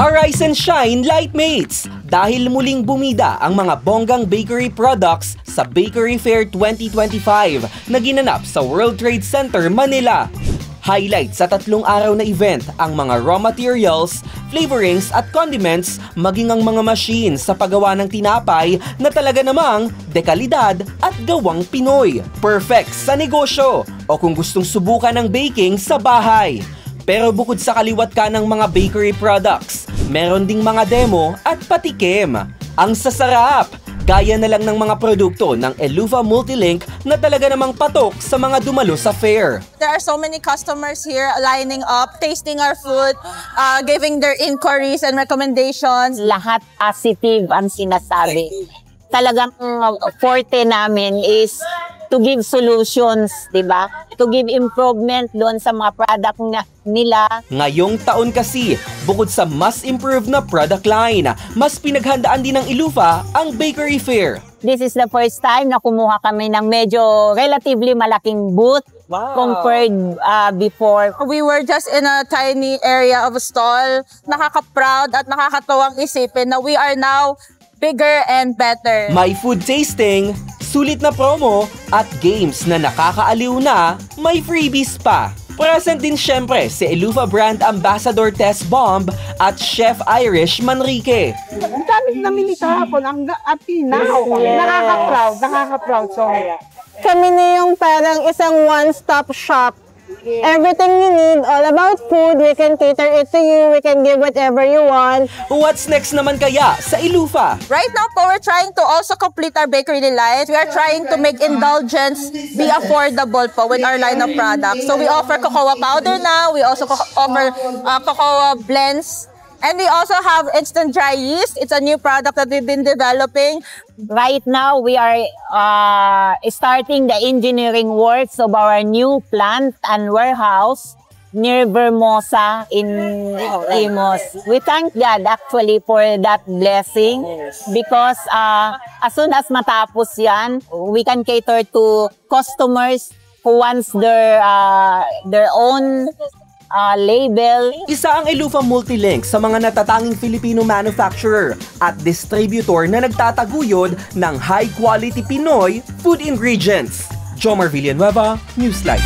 Arise and shine, Lightmates! Dahil muling bumida ang mga bonggang bakery products sa Bakery Fair 2025 na ginanap sa World Trade Center, Manila. Highlight sa 3 araw na event ang mga raw materials, flavorings at condiments, maging ang mga machine sa paggawa ng tinapay na talaga namang dekalidad at gawang Pinoy. Perfect sa negosyo o kung gustong subukan ng baking sa bahay. Pero bukod sa kaliwat ka ng mga bakery products, meron ding mga demo at patikim. Ang sasarap! Gaya na lang ng mga produkto ng Elufa Multilink na talaga namang patok sa mga dumalo sa fair. There are so many customers here lining up, tasting our food, giving their inquiries and recommendations. Lahat positive ang sinasabi. Talagang forte namin is to give solutions, di ba? To give improvement doon sa mga product nila. Ngayong taon kasi, bukod sa mas improved na product line, mas pinaghandaan din ng Elufa ang Bakery Fair. This is the first time na kumuha kami ng medyo relatively malaking booth. Wow. Compared before. We were just in a tiny area of a stall. Nakaka-proud at nakakatuwang isipin na we are now bigger and better. May food tasting, sulit na promo, at games na nakakaaliw na, may freebies pa. Present din syempre si Elufa Brand Ambassador Tess Bomb at Chef Irish Manrique. Ang dami namili kahapon, at tinaw. Nakaka-proud. So, kami na yung parang isang one-stop shop. Everything you need, all about food, we can cater it to you, we can give whatever you want. What's next naman kaya sa Elufa? Right now po, we're trying to also complete our bakery delight. We are trying to make indulgence be affordable po with our line of products. So we offer cocoa powder now, we also offer cocoa blends, and we also have instant dry yeast. It's a new product that we've been developing. Right now, we are starting the engineering works of our new plant and warehouse near Vermosa in Imus. We thank God actually for that blessing because as soon as matapos yan, we can cater to customers who wants their own label. Isa ang Elufa Multilink sa mga natatanging Filipino manufacturer at distributor na nagtataguyod ng high-quality Pinoy food ingredients. Jomar Villanueva, Newslight.